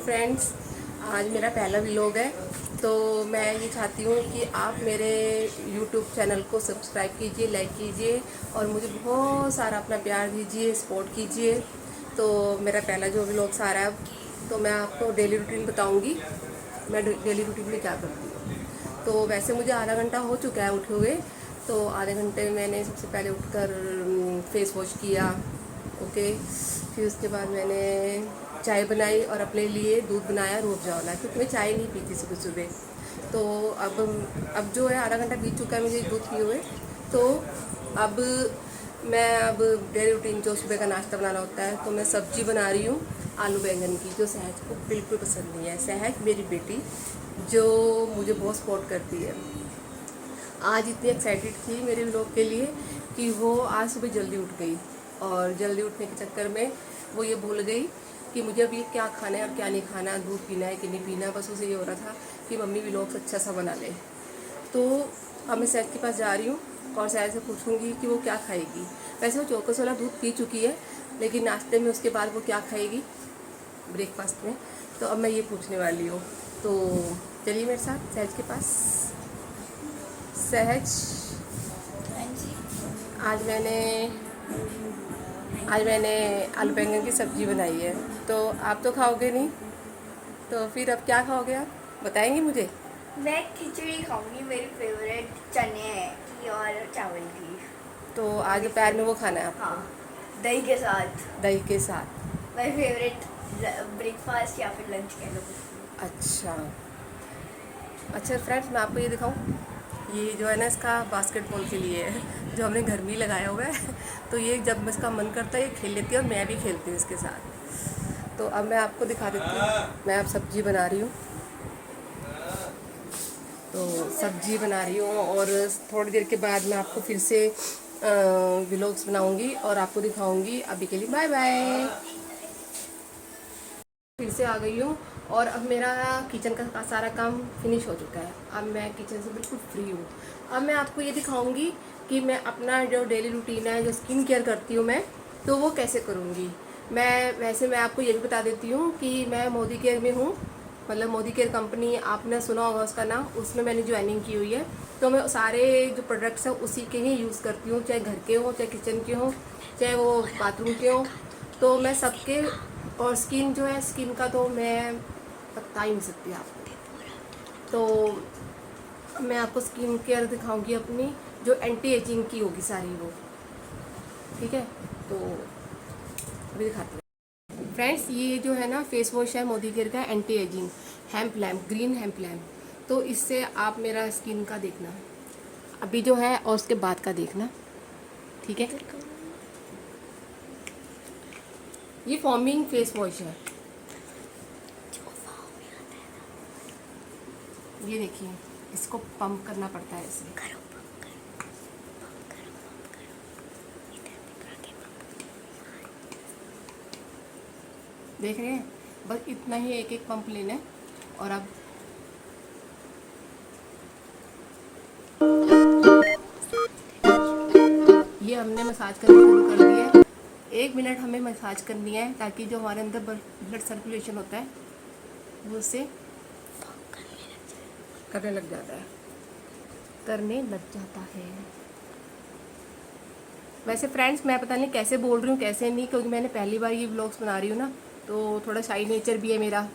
Friends, आज मेरा पहला व्लॉग है। तो मैं ये चाहती हूँ कि आप मेरे YouTube चैनल को सब्सक्राइब कीजिए, लाइक कीजिए और मुझे बहुत सारा अपना प्यार दीजिए, सपोर्ट कीजिए। तो मेरा पहला जो व्लॉग्स आ रहा है, तो मैं आपको डेली रूटीन बताऊँगी, मैं डेली रूटीन में क्या करती हूँ। तो वैसे मुझे आधा घंटा हो चुका है उठे हुए। तो आधे घंटे मैंने सबसे पहले उठकर फेस वॉश किया, ओके। फिर उसके बाद मैंने चाय बनाई और अपने लिए दूध बनाया रूह अफ़ज़ा वाला, क्योंकि मैं चाय नहीं पीती सुबह सुबह। तो अब जो है आधा घंटा बीत चुका है मुझे दूध पिए हुए। तो अब अब डेली रूटीन जो सुबह का नाश्ता बनाना होता है, तो मैं सब्जी बना रही हूँ आलू बैंगन की, जो सहज को बिल्कुल पसंद नहीं है। सहज मेरी बेटी जो मुझे बहुत सपोर्ट करती है, आज इतनी एक्साइटेड थी मेरे व्लॉग के लिए कि वो आज सुबह जल्दी उठ गई। और जल्दी उठने के चक्कर में वो ये भूल गई कि मुझे अब ये क्या खाना है और क्या नहीं खाना, दूध पीना है कि नहीं पीना। बस उसे ये हो रहा था कि मम्मी व्लॉग्स अच्छा सा बना ले। तो अब मैं सहज के पास जा रही हूँ और सहज से पूछूंगी कि वो क्या खाएगी। वैसे वो चौकस वाला दूध पी चुकी है, लेकिन नाश्ते में उसके बाद वो क्या खाएगी ब्रेकफास्ट में, तो अब मैं ये पूछने वाली हूँ। तो चलिए मेरे साथ सहज के पास। सहज, आज मैंने आलू बैंगन की सब्ज़ी बनाई है, तो आप तो खाओगे नहीं, तो फिर अब क्या खाओगे आप बताएंगे मुझे? मैं खिचड़ी खाऊंगी, मेरी फेवरेट चने हैं की और चावल की। तो आज दोपहर में वो खाना है आपको? हाँ, दही के साथ। दही के साथ। मेरी फेवरेट ब्रेकफास्ट या फिर लंच कह लो। अच्छा अच्छा फ्रेंड्स, मैं आपको ये दिखाऊं, ये जो है ना इसका बास्केटबॉल के लिए है, जो हमने घर में ही लगाया हुआ है। तो ये जब इसका मन करता है ये खेल लेती है और मैं भी खेलती हूँ इसके साथ। तो अब मैं आपको दिखा देती हूँ, मैं अब सब्जी बना रही हूँ। तो सब्जी बना रही हूँ और थोड़ी देर के बाद मैं आपको फिर से व्लॉग्स बनाऊँगी और आपको दिखाऊँगी। अभी के लिए बाय बाय। फिर से आ गई हूँ और अब मेरा किचन का सारा काम फिनिश हो चुका है। अब मैं किचन से बिल्कुल फ्री हूँ। अब मैं आपको ये दिखाऊंगी कि मैं अपना जो डेली रूटीन है, जो स्किन केयर करती हूँ मैं, तो वो कैसे करूँगी। मैं आपको ये भी बता देती हूँ कि मैं मोदी केयर में हूँ, मतलब मोदी केयर कंपनी, आपने सुना होगा उसका नाम, उसमें मैंने ज्वाइनिंग की हुई है। तो मैं सारे जो प्रोडक्ट्स हैं उसी के ही यूज़ करती हूँ, चाहे घर के हों, चाहे किचन के हों, चाहे वो बाथरूम के हों। तो मैं सबके, और स्किन जो है, स्किन का तो मैं बता ही नहीं सकती आपको। तो मैं आपको स्किन केयर दिखाऊंगी अपनी, जो एंटी एजिंग की होगी सारी वो, ठीक है। तो अभी दिखाती हूँ फ्रेंड्स। ये जो है ना फेस वॉश है मोदी केयर का, anti ageing hemp lamp, green hemp lamp. तो इससे आप मेरा स्किन का देखना अभी जो है और उसके बाद का देखना, ठीक है। ये फॉर्मिंग फेस वॉश है, ये देखिए, इसको पंप करना पड़ता है ऐसे। देख रहे हैं, बस इतना ही एक एक पंप लेना है। और अब ये हमने मसाज करना शुरू कर दिया है। 1 मिनट हमें मसाज करनी है, ताकि जो हमारे अंदर ब्लड सर्कुलेशन होता है वो उससे करने लग जाता है। वैसे फ्रेंड्स, मैं पता नहीं कैसे बोल रही हूँ कैसे नहीं, क्योंकि मैंने पहली बार ये व्लॉग्स बना रही हूँ ना, तो थोड़ा शाई नेचर भी है मेरा।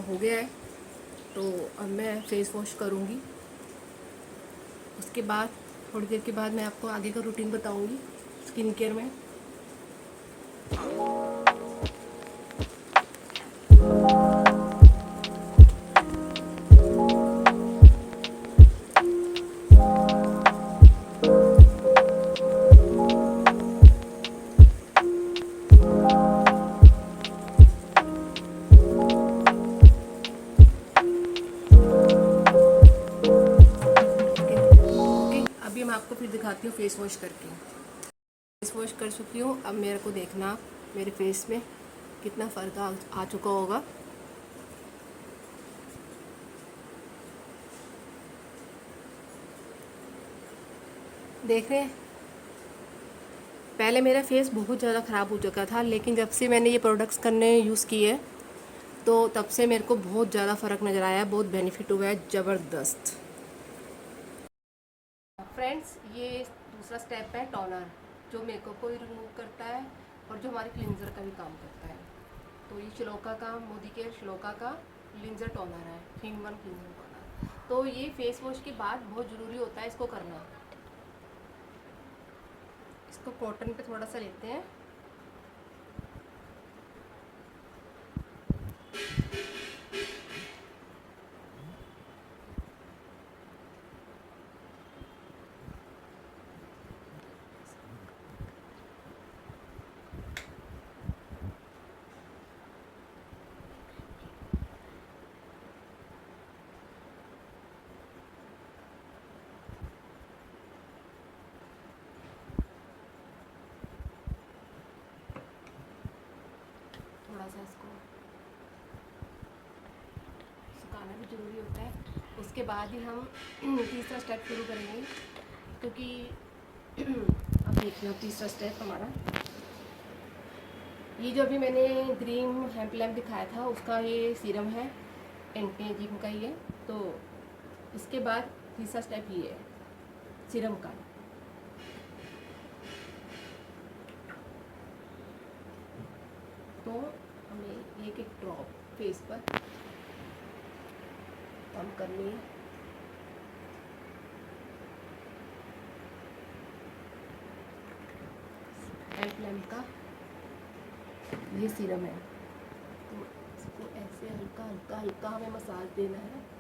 हो गया है, तो अब मैं फेस वॉश करूँगी। उसके बाद थोड़ी देर के बाद मैं आपको आगे का रूटीन बताऊँगी स्किन केयर में। मैं आपको फिर दिखाती हूँ फेस वॉश करके। फेस वॉश कर चुकी हूँ। अब मेरे को देखना आप मेरे फेस में कितना फ़र्क आ चुका होगा। देख रहे हैं, पहले मेरा फेस बहुत ज़्यादा ख़राब हो चुका था, लेकिन जब से मैंने ये प्रोडक्ट्स करने यूज़ किए तो तब से मेरे को बहुत ज़्यादा फ़र्क नज़र आया, बहुत बेनिफिट हुआ है, ज़बरदस्त। फ्रेंड्स, ये दूसरा स्टेप है टोनर, जो मेकअप को रिमूव करता है और जो हमारे क्लिनजर का भी काम करता है। तो ये श्लोका का, मोदी केयर श्लोका का क्लिनजर टोनर है, 3-in-1 क्लिनजर टोनर। तो ये फेस वॉश के बाद बहुत ज़रूरी होता है इसको करना। इसको कॉटन पे थोड़ा सा लेते हैं, थोड़ा सा इसको सुखाना भी ज़रूरी होता है। उसके बाद ही हम तीसरा स्टेप शुरू करेंगे, क्योंकि अब देखिए तीसरा स्टेप हमारा, ये जो अभी मैंने ग्रीन हेम्प लैम्प दिखाया था उसका ये सीरम है, एंटी एजिंग का ही है। तो इसके बाद तीसरा स्टेप ये है सीरम का। तो हमें एक ड्रॉप फेस पर पंप करनी है। हेम्प लैम्प का ये सीरम है, तो इसको ऐसे हल्का हल्का हल्का हमें मसाज देना है।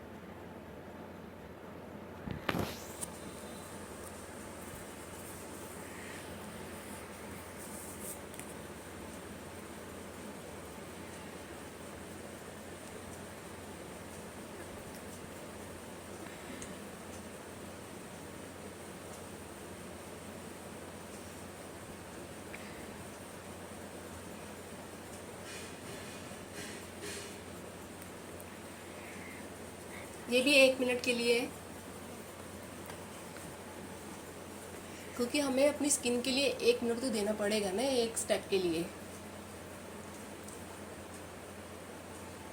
ये भी 1 मिनट के लिए है, क्योंकि हमें अपनी स्किन के लिए 1 मिनट तो देना पड़ेगा ना एक स्टेप के लिए।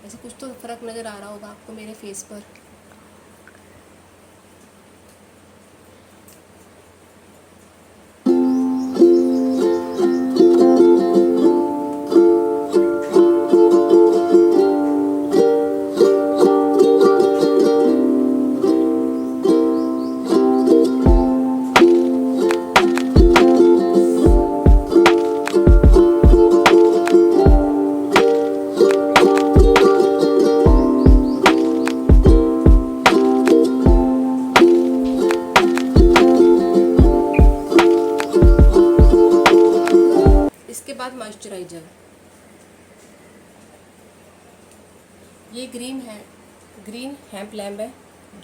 ऐसे कुछ तो फ़र्क नज़र आ रहा होगा आपको मेरे फेस पर। इसके बाद मॉइस्चराइज़र, ये ग्रीन हेम्प लैम्प है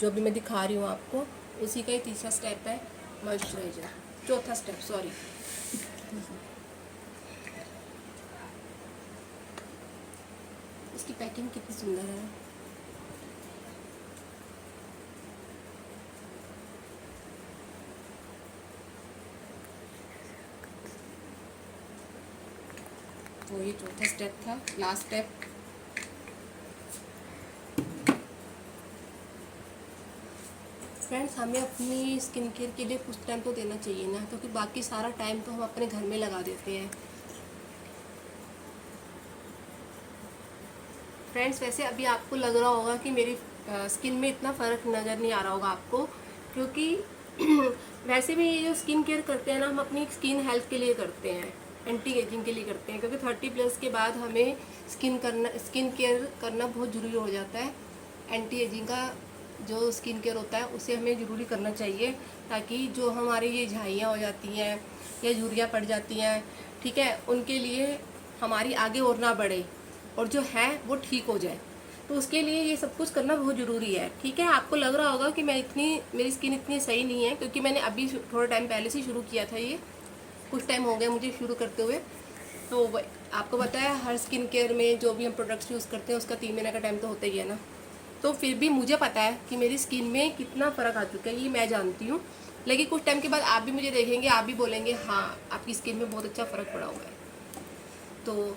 जो भी मैं दिखा रही हूँ आपको, उसी का ही तीसरा स्टेप है मॉइस्चराइज़र, चौथा स्टेप सॉरी। इसकी पैकिंग कितनी सुंदर है। तो ये चौथा स्टेप था, लास्ट स्टेप। फ्रेंड्स, हमें अपनी स्किन केयर के लिए कुछ टाइम तो देना चाहिए ना, क्योंकि बाकी सारा टाइम तो हम अपने घर में लगा देते हैं। फ्रेंड्स, वैसे अभी आपको लग रहा होगा कि मेरी स्किन में इतना फ़र्क नज़र नहीं आ रहा होगा आपको, क्योंकि वैसे भी ये जो स्किन केयर करते हैं ना, हम अपनी स्किन हेल्थ के लिए करते हैं, एंटी एजिंग के लिए करते हैं, क्योंकि 30+ के बाद हमें स्किन केयर करना बहुत ज़रूरी हो जाता है। एंटी एजिंग का जो स्किन केयर होता है उसे हमें ज़रूरी करना चाहिए, ताकि जो हमारी ये झाइयाँ हो जाती हैं या झुर्रियाँ पड़ जाती हैं, ठीक है, उनके लिए हमारी आगे और ना बढ़े और जो है वो ठीक हो जाए। तो उसके लिए ये सब कुछ करना बहुत ज़रूरी है। ठीक है, आपको लग रहा होगा कि मेरी स्किन इतनी सही नहीं है, क्योंकि मैंने अभी थोड़ा टाइम पहले से शुरू किया था, ये कुछ टाइम हो गया मुझे शुरू करते हुए। तो आपको पता है हर स्किन केयर में जो भी हम प्रोडक्ट्स यूज़ करते हैं उसका 3 महीने का टाइम तो होता ही है ना। तो फिर भी मुझे पता है कि मेरी स्किन में कितना फ़र्क आ चुका है, ये मैं जानती हूँ। लेकिन कुछ टाइम के बाद आप भी मुझे देखेंगे, आप भी बोलेंगे हाँ आपकी स्किन में बहुत अच्छा फ़र्क पड़ा हुआ है। तो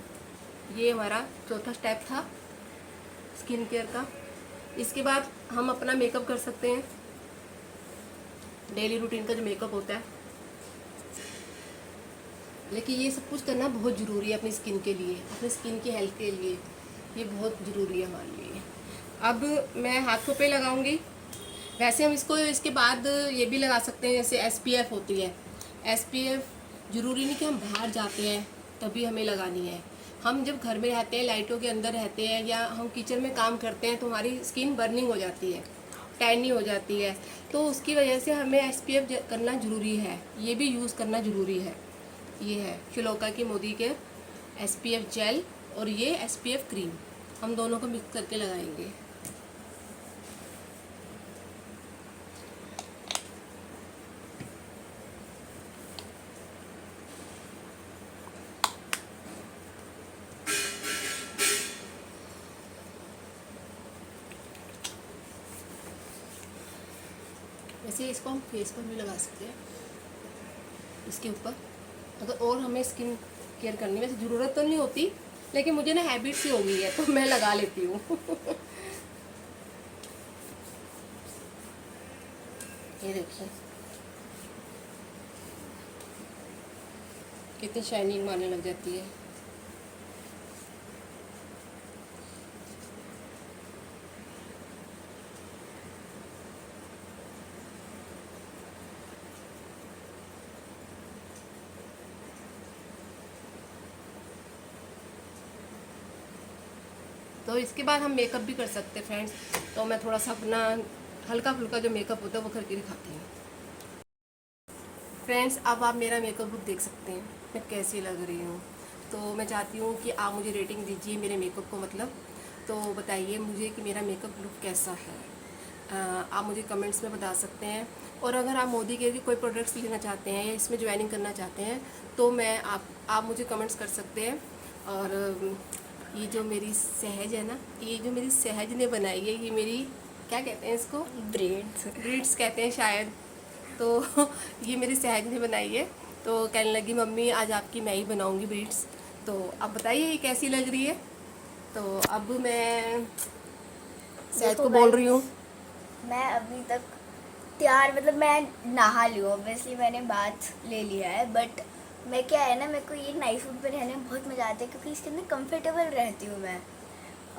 ये हमारा चौथा स्टेप था स्किन केयर का। इसके बाद हम अपना मेकअप कर सकते हैं, डेली रूटीन का जो मेकअप होता है। लेकिन ये सब कुछ करना बहुत ज़रूरी है अपनी स्किन के लिए, अपनी स्किन की हेल्थ के लिए, ये बहुत ज़रूरी है हमारे लिए। अब मैं हाथों पे लगाऊंगी। वैसे हम इसको इसके बाद ये भी लगा सकते हैं, जैसे SPF होती है। SPF ज़रूरी नहीं कि हम बाहर जाते हैं तभी हमें लगानी है। हम जब घर में रहते हैं, लाइटों के अंदर रहते हैं, या हम किचन में काम करते हैं, तो हमारी स्किन बर्निंग हो जाती है, टैनी हो जाती है। तो उसकी वजह से हमें SPF करना ज़रूरी है, ये भी यूज़ करना ज़रूरी है। ये है शिलोका की मोदी के SPF जेल और ये SPF क्रीम, हम दोनों को मिक्स करके लगाएंगे। वैसे इसको हम फेस पर भी लगा सकते हैं, इसके ऊपर। अगर और हमें स्किन केयर करनी, वैसे ज़रूरत तो नहीं होती, लेकिन मुझे ना हैबिट सी हो गई है तो मैं लगा लेती हूँ। ये देखिए कितनी शाइनिंग मारने लग जाती है। तो इसके बाद हम मेकअप भी कर सकते हैं फ्रेंड्स। तो मैं थोड़ा सा अपना हल्का फुल्का जो मेकअप होता है वो करके दिखाती हूँ। फ्रेंड्स अब आप मेरा मेकअप लुक देख सकते हैं, मैं कैसी लग रही हूँ। तो मैं चाहती हूँ कि आप मुझे रेटिंग दीजिए मेरे मेकअप को, मतलब तो बताइए मुझे कि मेरा मेकअप लुक कैसा है। आप मुझे कमेंट्स में बता सकते हैं। और अगर आप मोदी के कोई प्रोडक्ट्स लेना चाहते हैं या इसमें ज्वाइनिंग करना चाहते हैं तो मैं आप मुझे कमेंट्स कर सकते हैं। और ये जो मेरी सहज है ना, ये जो मेरी सहज ने बनाई है, ये मेरी क्या कहते हैं इसको, ब्रीड्स कहते हैं शायद। तो ये मेरी सहज ने बनाई है। तो कहने लगी मम्मी आज आपकी मैं ही बनाऊंगी ब्रीड्स। तो अब बताइए ये कैसी लग रही है। तो अब मैं सहज देखो को बोल guys, रही हूँ। मैं अभी तक तैयार, मतलब मैं नहा ली हूँ, ऑब्वियसली मैंने बाथ ले लिया है, बट मैं क्या है ना, मेरे को ये नाइट सूट पे रहने में बहुत मज़ा आता है क्योंकि इसके अंदर कंफर्टेबल रहती हूँ मैं।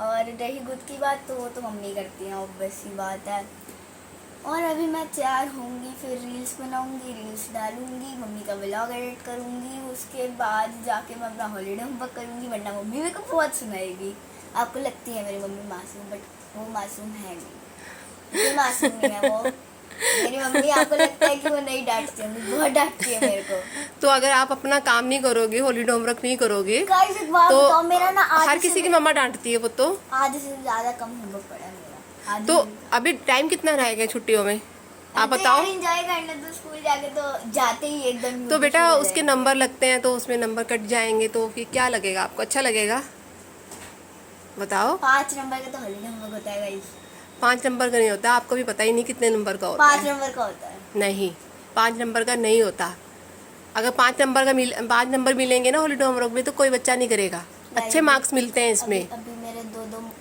और रही गुद की बात तो वो तो मम्मी करती हैं, ऑब्वियस सी बात है। और अभी मैं तैयार होंगी, फिर रील्स बनाऊंगी, रील्स डालूंगी, मम्मी का व्लॉग एडिट करूंगी, उसके बाद जाके मैं अपना हॉलीडे होमवर्क करूंगी, वरना मम्मी मेरे को बहुत सुनाएगी। आपको लगती है मेरी मम्मी मासूम, बट वो मासूम है नहीं, ये मासूम नहीं है वो। मेरी मम्मी, आपको लगता है कि वो नहीं डांटती है, बहुत डांटती है मेरे को। तो अगर आप अपना काम नहीं करोगे, हॉलीडे होमवर्क नहीं करोगे, गाइस एक बात तो बताओ, मेरा ना हर किसी की मम्मा डांटती है वो तो। आधे से ज़्यादा कम होमवर्क पड़ा है मेरा, आधे तो से भी। अभी टाइम कितना रहेगा छुट्टियों में आप तो बताओ। यार एंजॉय करना, तो स्कूल जाके तो जाते ही एकदम तो बेटा शुरू हो उसके जाएंगे। नंबर लगते हैं, तो उसमें नंबर कट जाएंगे, तो फिर क्या लगेगा आपको, अच्छा लगेगा बताओ। 5 नंबर का तो हॉलीडे होमवर्क होता है गाइस। 5 नंबर का नहीं होता, आपको भी पता ही नहीं कितने नंबर का होता 5 है। नंबर का होता है। नहीं, 5 नंबर का नहीं होता। अगर 5 नंबर मिलेंगे ना हॉलीडे होमवर्क में तो कोई बच्चा नहीं करेगा, अच्छे मार्क्स मिलते हैं इसमें। अभी मेरे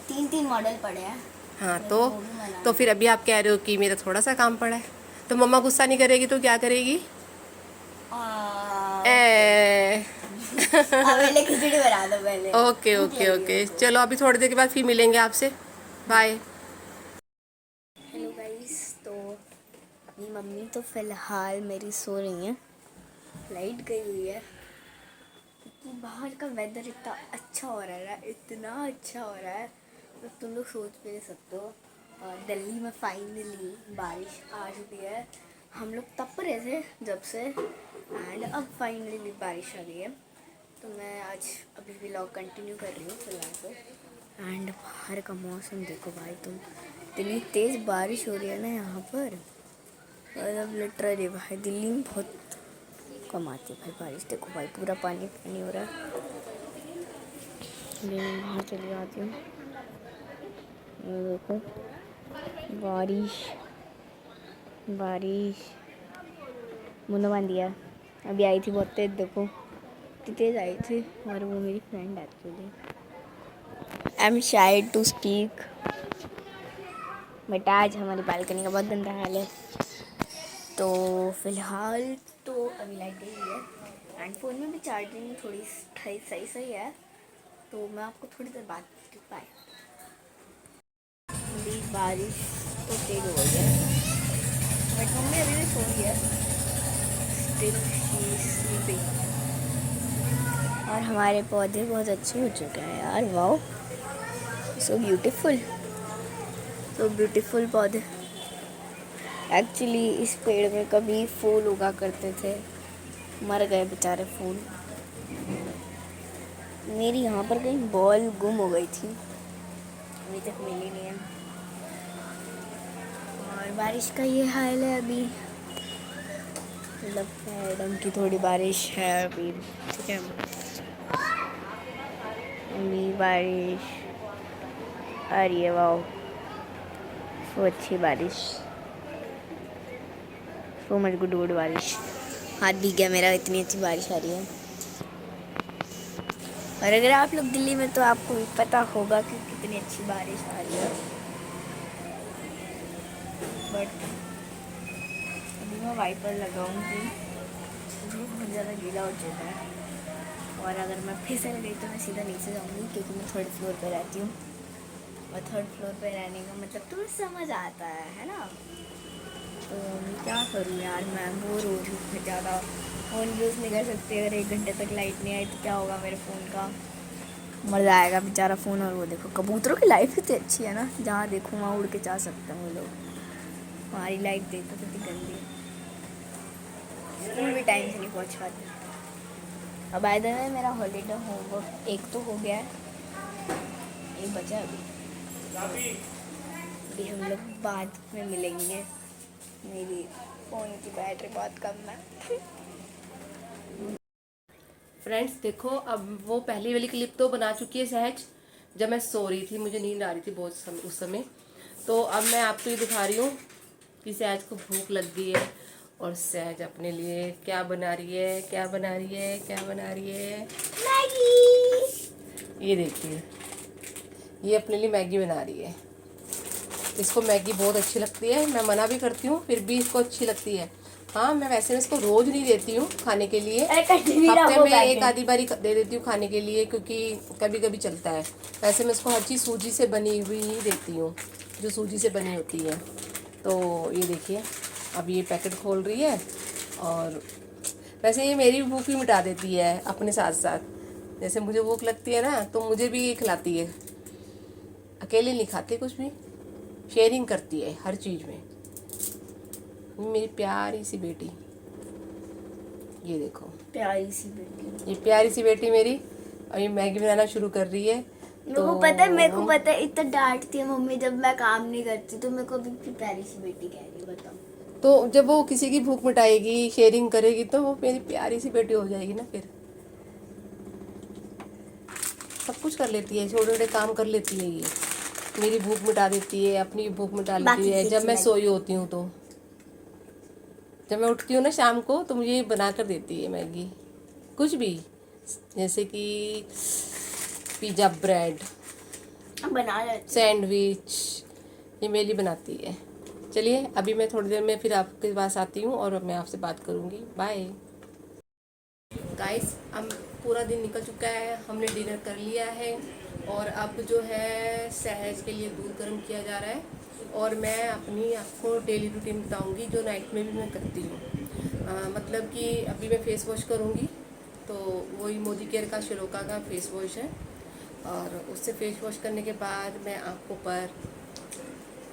3 मॉडल पड़े हैं। हाँ मेरे तो को वो भी मना तो फिर अभी आप कह रहे हो कि मेरा थोड़ा सा काम पड़ा है, तो मम्मा गुस्सा नहीं करेगी तो क्या करेगी। ए पहले खिचड़ी बना दो पहले। ओके भूख ओके लगी ओके, है मेरे को। चलो अभी थोड़ी देर के बाद फिर मिलेंगे आपसे, बाय। हेलो गाइस, तो अपनी मम्मी तो फिलहाल मेरी सो रही हैं, लाइट गई हुई है क्योंकि बाहर का वेदर इतना अच्छा हो रहा है, इतना अच्छा हो रहा है, तो तुम लोग सोच भी नहीं सकते हो। और दिल्ली में फाइनली बारिश आ चुकी है। हम लोग तप रहे थे जब से, एंड अब फाइनली बारिश आ गई है। तो मैं आज अभी व्लॉग कंटिन्यू कर रही हूँ फिलहाल तो। एंड बाहर का मौसम देखो भाई तुम, इतनी तेज़ बारिश हो रही है ना यहाँ पर, मतलब लिटरली भाई दिल्ली में बहुत कम आती है भाई बारिश। देखो भाई पूरा पानी पानी हो रहा है। मैं बाहर चली जाती हूँ, ये देखो बारिश बारिश मुन्ना बांध दिया। अभी आई थी बहुत तेज, देखो कितनी तेज आई थी, और वो मेरी friend actually. I am shy to speak, but आज हमारी बालकनी का बहुत गंदा हाल है। तो फिलहाल तो अभी लाइट गई है एंड फ़ोन में भी चार्जिंग थोड़ी सही सही है, तो मैं आपको थोड़ी देर बाद बाय। अभी बारिश तो तेज हो गई है, बट मम्मी अभी भी सो रही है, स्टिल शी स्लीपिंग। और हमारे पौधे बहुत अच्छे हो चुके हैं यार, वाओ सो ब्यूटीफुल पौधे। एक्चुअली इस पेड़ में कभी फूल उगा करते थे, मर गए बेचारे फूल। मेरी यहाँ पर कहीं बॉल गुम हो गई थी, अभी तक मिली नहीं है। और बारिश का ये हाल है अभी, मतलब एकदम की थोड़ी बारिश है अभी, ठीक है। अभी बारिश आ रही है, वाओ सो अच्छी बारिश, सो मच गुड बारिश। हाथ भीग गया मेरा, इतनी अच्छी बारिश आ रही है। और अगर आप लोग दिल्ली में तो आपको भी पता होगा कि कितनी अच्छी बारिश आ रही है। बट अभी मैं वाइपर लगाऊंगी, बहुत ज़्यादा गीला हो चुका है। और अगर मैं फिर से गई तो मैं सीधा नीचे जाऊंगी, क्योंकि मैं थर्ड फ्लोर पे रहती हूँ, और थर्ड फ्लोर पे रहने का मतलब तुम्हें समझ आता है ना। तो मैं क्या करूँ यार, मैं बोर हो रही हूँ ज़्यादा, फ़ोन यूज़ नहीं कर सकती। अगर 1 घंटे तक लाइट नहीं आई तो क्या होगा मेरे फ़ोन का, मर जाएगा बेचारा फ़ोन। और वो देखो कबूतरों की लाइफ इतनी अच्छी है ना, जहाँ देखूँ वहाँ उड़ के जा सकते हैं वो लोग। हमारी लाइफ देखो कितनी गंदी है, स्कूल भी टाइम से नहीं पहुँच पाती। अब आए दिन में मेरा हॉलीडे होमवर्क एक तो हो गया है, एक बचा अभी हम लोग बाद में मिलेंगे। मेरी फ़ोन की बैटरी बहुत कम है। फ्रेंड्स देखो, अब वो पहली वाली क्लिप तो बना चुकी है सहज, जब मैं सो रही थी, मुझे नींद आ रही थी बहुत उस समय। तो अब मैं आपको ये दिखा रही हूँ कि सहज को भूख लग गई है, और सहज अपने लिए क्या बना रही है, क्या बना रही है, क्या बना रही है, मैगी। ये देखिए, ये अपने लिए मैगी बना रही है। इसको मैगी बहुत अच्छी लगती है, मैं मना भी करती हूँ फिर भी इसको अच्छी लगती है। हाँ, मैं वैसे इसको रोज नहीं देती हूँ खाने के लिए, हफ्ते में एक आधी बारी दे देती हूँ खाने के लिए, क्योंकि कभी कभी चलता है। वैसे मैं इसको हर चीज़ सूजी से बनी हुई ही देती हूँ, जो सूजी से बनी होती है। तो ये देखिए, अब ये पैकेट खोल रही है, और वैसे ये मेरी भूख भी मिटा देती है अपने साथ साथ। जैसे मुझे भूख लगती है ना, तो मुझे भी ये खिलाती है, अकेले नहीं खाते कुछ भी, शेयरिंग करती है हर चीज़ में। मेरी प्यारी सी बेटी, ये देखो प्यारी सी बेटी, ये प्यारी सी बेटी मेरी, और ये मैगी बनाना शुरू कर रही है। मेरे को पता है, मेरे को पता है, इतना डांटती है मम्मी जब मैं काम नहीं करती, तो मेरे को अभी भी प्यारी सी बेटी कह रही है, बताओ। तो जब वो किसी की भूख मिटाएगी, शेयरिंग करेगी, तो वो मेरी प्यारी सी बेटी हो जाएगी ना। फिर सब कुछ कर लेती है, छोटे छोटे काम कर लेती है ये, मेरी भूख मिटा देती है, अपनी भूख मिटा लेती है। जब मैं सोई होती हूँ, तो जब मैं उठती हूँ ना शाम को, तो मुझे बना कर देती है मैगी, कुछ भी, जैसे कि पिज़्ज़ा, ब्रेड, बना लेती, सैंडविच, ये मेरी बनाती है। चलिए, अभी मैं थोड़ी देर में फिर आपके पास आती हूँ, और मैं आपसे बात करूँगी। बाय गाइस, अब पूरा दिन निकल चुका है, हमने डिनर कर लिया है, और अब जो है सहज के लिए दूध गर्म किया जा रहा है, और मैं अपनी आपको डेली रूटीन बताऊंगी जो नाइट में भी मैं करती हूँ। मतलब कि अभी मैं फेस वॉश करूँगी, तो वही मोदी केयर का शिरोका का फेस वॉश है, और उससे फेस वॉश करने के बाद मैं आँखों पर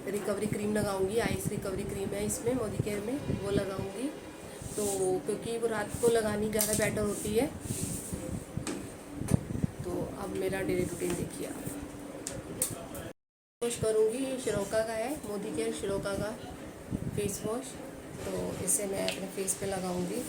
रिकवरी क्रीम लगाऊंगी। आइस रिकवरी क्रीम है इसमें, मोदी केयर में, वो लगाऊंगी। तो क्योंकि वो रात को लगानी ज़्यादा बेटर होती है। तो अब मेरा डेली रूटीन देखिए आप। वॉश करूँगी, शिरोका का है, मोदी केयर शिरोका का फेस वॉश। तो इसे मैं अपने फेस पे लगाऊंगी।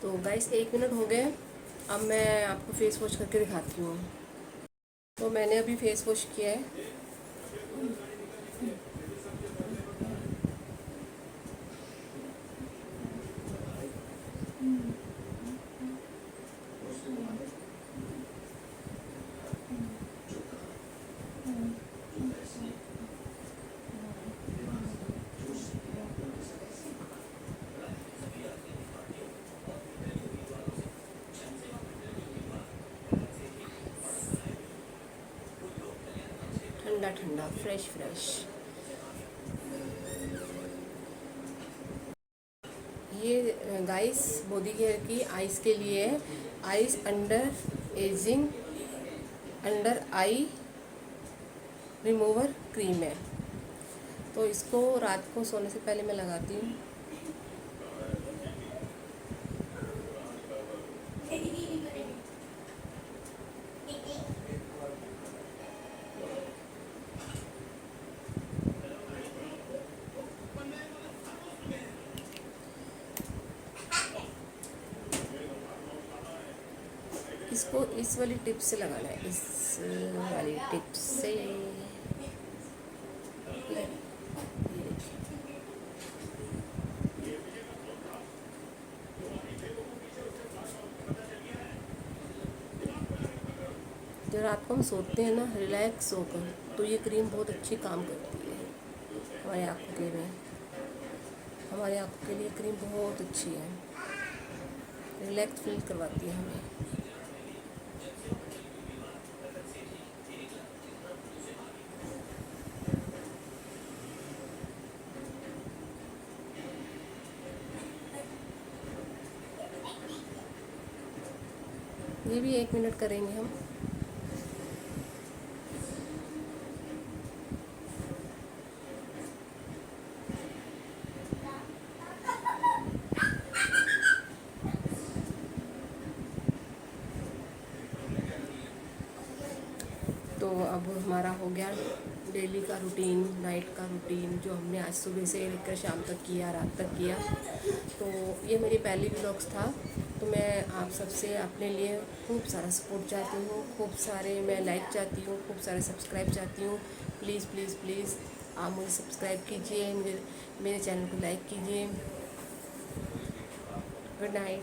तो गाइस 1 मिनट हो गए। अब मैं आपको फेस वॉश करके दिखाती हूँ। तो मैंने अभी फेस वॉश किया है। ठंडा ठंडा, फ्रेश फ्रेश। ये गाइस बॉडी केयर की आइज़ के लिए है। आइज़ अंडर एजिंग अंडर आई रिमूवर क्रीम है। तो इसको रात को सोने से पहले मैं लगाती हूँ। इसको इस वाली टिप से लगाना है, इस वाली टिप से। जब रात को हम सोते हैं ना रिलैक्स होकर, तो ये क्रीम बहुत अच्छी काम करती है हमारी आँखों के लिए। हमारी आँखों के लिए क्रीम बहुत अच्छी है, रिलैक्स फील करवाती है हमें। ये भी 1 मिनट करेंगे हम। तो अब हमारा हो गया डेली का रूटीन, नाइट का रूटीन, जो हमने आज सुबह से लेकर शाम तक किया, रात तक किया। तो ये मेरी पहली व्लॉग्स था। तो मैं आप सबसे अपने लिए खूब सारा सपोर्ट चाहती हूँ, खूब सारे मैं लाइक चाहती हूँ, खूब सारे सब्सक्राइब चाहती हूँ। प्लीज़ प्लीज़ प्लीज़ आप मुझे सब्सक्राइब कीजिए, मेरे चैनल को लाइक कीजिए। Good night.